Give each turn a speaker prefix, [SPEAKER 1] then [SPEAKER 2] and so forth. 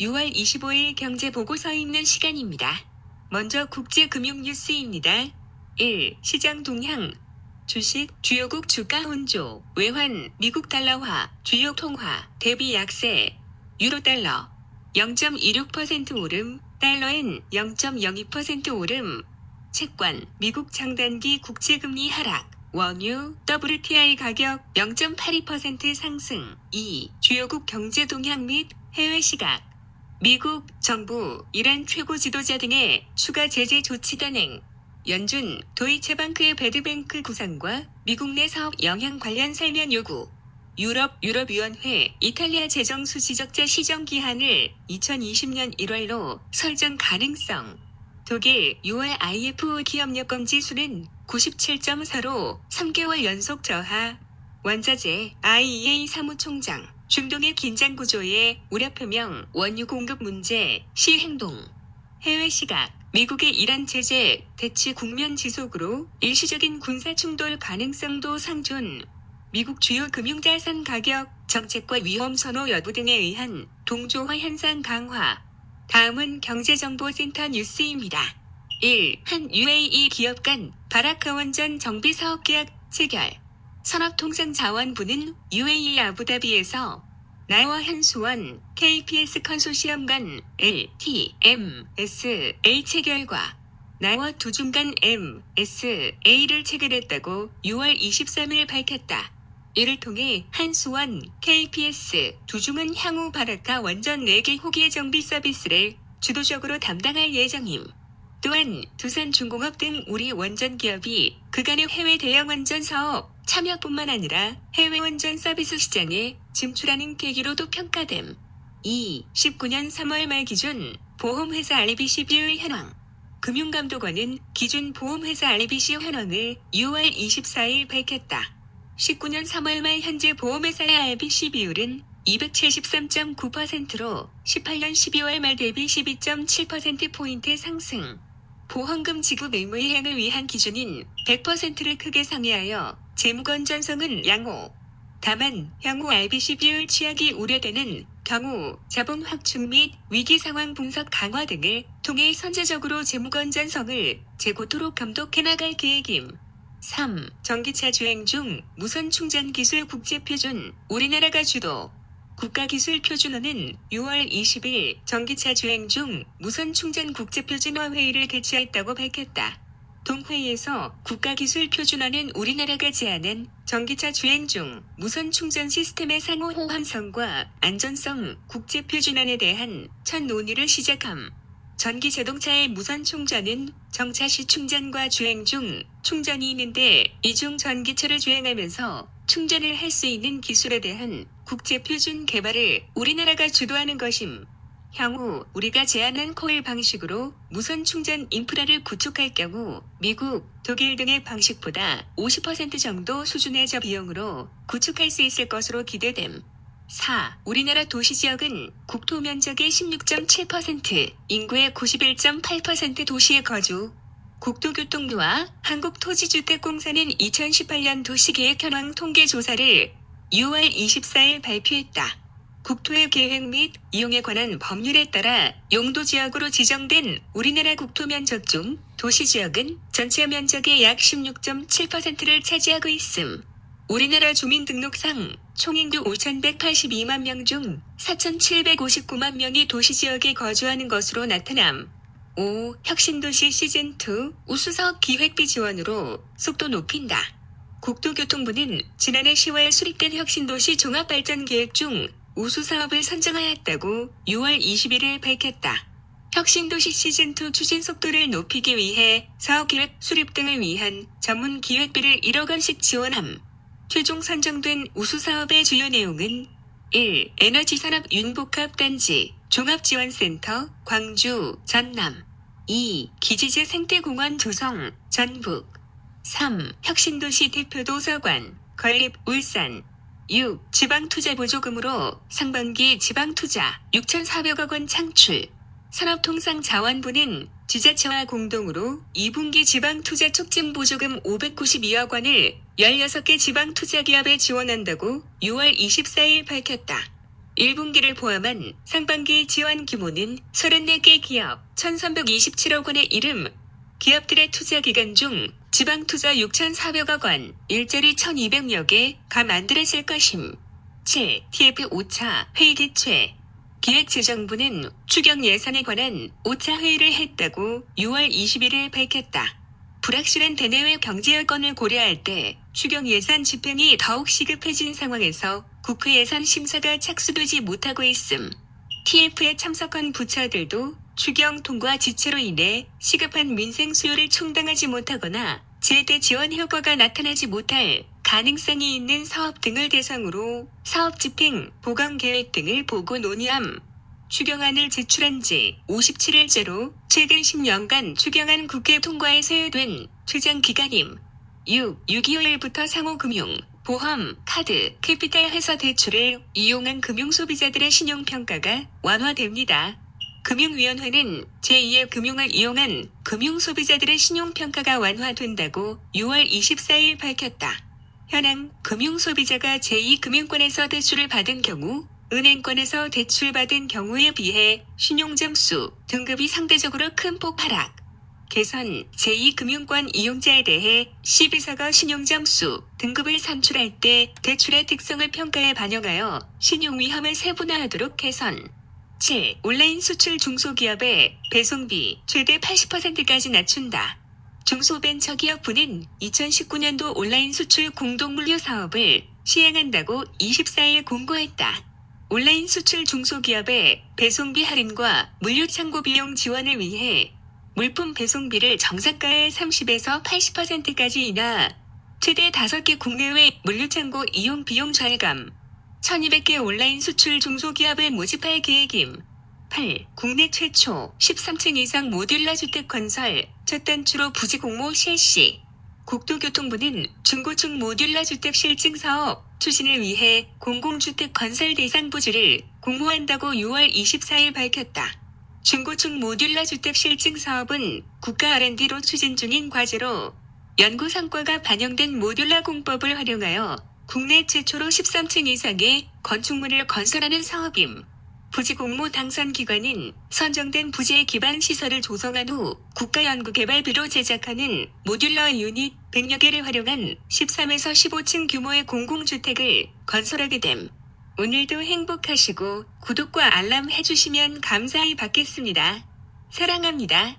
[SPEAKER 1] 6월 25일 경제보고서 읽는 시간입니다. 먼저 국제금융 뉴스입니다. 1. 시장 동향. 주식, 주요국 주가 혼조, 외환, 미국 달러화, 주요 통화, 대비 약세. 유로달러 0.26% 오름, 달러엔 0.02% 오름. 채권, 미국 장단기 국채금리 하락, 원유, WTI 가격 0.82% 상승. 2. 주요국 경제 동향 및 해외 시각. 미국 정부, 이란 최고 지도자 등의 추가 제재 조치 단행. 연준, 도이체방크의 배드뱅크 구상과 미국 내 사업 영향 관련 설명 요구. 유럽위원회, 이탈리아 재정수지적자 시정 기한을 2020년 1월로 설정 가능성. 독일 6월 IFO 기업여건 지수는 97.4로 3개월 연속 저하. 원자재, IEA 사무총장, 중동의 긴장 구조에 우려 표명, 원유 공급 문제, 시행동. 해외 시각, 미국의 이란 제재, 대치 국면 지속으로 일시적인 군사 충돌 가능성도 상존. 미국 주요 금융자산 가격, 정책과 위험 선호 여부 등에 의한 동조화 현상 강화. 다음은 경제정보센터 뉴스입니다. 1. 한 UAE 기업 간 바라카 원전 정비 사업 계약 체결. 산업통상자원부는 UAE 아부다비에서 나와 한수원, KPS 컨소시엄 간 LTMSA 체결과 나와 두중 간 MSA를 체결했다고 6월 23일 밝혔다. 이를 통해 한수원, KPS, 두중은 향후 바라카 원전 4개 호기의 정비 서비스를 주도적으로 담당할 예정임. 또한 두산중공업 등 우리 원전 기업이 그간의 해외 대형 원전 사업 참여뿐만 아니라 해외 원전 서비스 시장에 진출하는 계기로도 평가됨. 2. 19년 3월 말 기준 보험회사 RBCB의 현황. 금융감독원은 기준 보험회사 RBC 현황을 6월 24일 밝혔다. 19년 3월 말 현재 보험회사의 RBC 비율은 273.9%로 18년 12월 말 대비 12.7%포인트 상승. 보험금 지급 의무 이행을 위한 기준인 100%를 크게 상회하여 재무건전성은 양호. 다만 향후 RBC 비율 취약이 우려되는 경우 자본 확충 및 위기 상황 분석 강화 등을 통해 선제적으로 재무건전성을 재고토록 감독해 나갈 계획임. 3. 전기차 주행 중 무선 충전 기술 국제표준, 우리나라가 주도. 국가기술표준원은 6월 20일 전기차 주행 중 무선 충전 국제표준화 회의를 개최했다고 밝혔다. 동회의에서 국가기술표준원은 우리나라가 제안한 전기차 주행 중 무선 충전 시스템의 상호 호환성과 안전성 국제표준안에 대한 첫 논의를 시작함. 전기 자동차의 무선 충전은 정차 시 충전과 주행 중 충전이 있는데 이중 전기차를 주행하면서 충전을 할 수 있는 기술에 대한 국제표준 개발을 우리나라가 주도하는 것임. 향후 우리가 제안한 코일 방식으로 무선 충전 인프라를 구축할 경우 미국, 독일 등의 방식보다 50% 정도 수준의 저비용으로 구축할 수 있을 것으로 기대됨. 4. 우리나라 도시지역은 국토 면적의 16.7%, 인구의 91.8% 도시에 거주. 국토교통부와 한국토지주택공사는 2018년 도시계획 현황 통계조사를 6월 24일 발표했다. 국토의 계획 및 이용에 관한 법률에 따라 용도지역으로 지정된 우리나라 국토 면적 중 도시지역은 전체 면적의 약 16.7%를 차지하고 있음. 우리나라 주민등록상 총인구 5,182만 명 중 4,759만 명이 도시지역에 거주하는 것으로 나타남. 5. 혁신도시 시즌2 우수사업 기획비 지원으로 속도 높인다. 국토교통부는 지난해 10월 수립된 혁신도시 종합발전계획 중 우수사업을 선정하였다고 6월 21일 밝혔다. 혁신도시 시즌2 추진 속도를 높이기 위해 사업계획 수립 등을 위한 전문 기획비를 1억 원씩 지원함. 최종 선정된 우수사업의 주요 내용은 1. 에너지산업 윤복합단지, 종합지원센터, 광주, 전남. 2. 기지재 생태공원 조성, 전북. 3. 혁신도시 대표도서관, 건립, 울산. 6. 지방투자보조금으로 상반기 지방투자 6,400억 원 창출. 산업통상자원부는 지자체와 공동으로 2분기 지방투자 촉진보조금 592억 원을 16개 지방투자기업에 지원한다고 6월 24일 밝혔다. 1분기를 포함한 상반기 지원 규모는 34개 기업 1,327억 원에 이름. 기업들의 투자 기간 중 지방 투자 6,400억 원, 일자리 1,200여 개 가 만들어질 것임. 7. TF 5차 회의 개최. 기획재정부는 추경 예산에 관한 5차 회의를 했다고 6월 21일 밝혔다. 불확실한 대내외 경제 여건을 고려할 때 추경 예산 집행이 더욱 시급해진 상황에서 국회 예산 심사가 착수되지 못하고 있음. TF에 참석한 부처들도 추경 통과 지체로 인해 시급한 민생 수요를 충당하지 못하거나 제때 지원 효과가 나타나지 못할 가능성이 있는 사업 등을 대상으로 사업 집행, 보강 계획 등을 보고 논의함. 추경안을 제출한 지 57일째로 최근 10년간 추경안 국회 통과에 소요된 최장 기간임. 6.25일부터 상호금융, 보험, 카드, 캐피탈 회사 대출을 이용한 금융소비자들의 신용평가가 완화됩니다. 금융위원회는 제2의 금융을 이용한 금융소비자들의 신용평가가 완화된다고 6월 24일 밝혔다. 현행 금융소비자가 제2금융권에서 대출을 받은 경우 은행권에서 대출받은 경우에 비해 신용점수, 등급이 상대적으로 큰 폭 하락. 개선 제2금융권 이용자에 대해 시비서가 신용점수, 등급을 산출할 때 대출의 특성을 평가에 반영하여 신용위험을 세분화하도록 개선. 7. 온라인 수출 중소기업의 배송비 최대 80%까지 낮춘다. 중소벤처기업부는 2019년도 온라인 수출 공동물류 사업을 시행한다고 24일 공고했다. 온라인 수출 중소기업의 배송비 할인과 물류창고 비용 지원을 위해 물품 배송비를 정상가의 30에서 80%까지 인하, 최대 5개 국내외 물류창고 이용 비용 절감, 1200개 온라인 수출 중소기업을 모집할 계획임. 8. 국내 최초 13층 이상 모듈러 주택 건설 첫 단추로 부지 공모 실시. 국토교통부는 중고층 모듈러 주택 실증 사업 추진을 위해 공공주택 건설 대상 부지를 공모한다고 6월 24일 밝혔다. 중고층 모듈러 주택 실증 사업은 국가 R&D로 추진 중인 과제로 연구 성과가 반영된 모듈러 공법을 활용하여 국내 최초로 13층 이상의 건축물을 건설하는 사업임. 부지 공모 당선 기관은 선정된 부지의 기반 시설을 조성한 후 국가연구개발비로 제작하는 모듈러 유닛 100여 개를 활용한 13에서 15층 규모의 공공주택을 건설하게 됨. 오늘도 행복하시고 구독과 알람 해주시면 감사히 받겠습니다. 사랑합니다.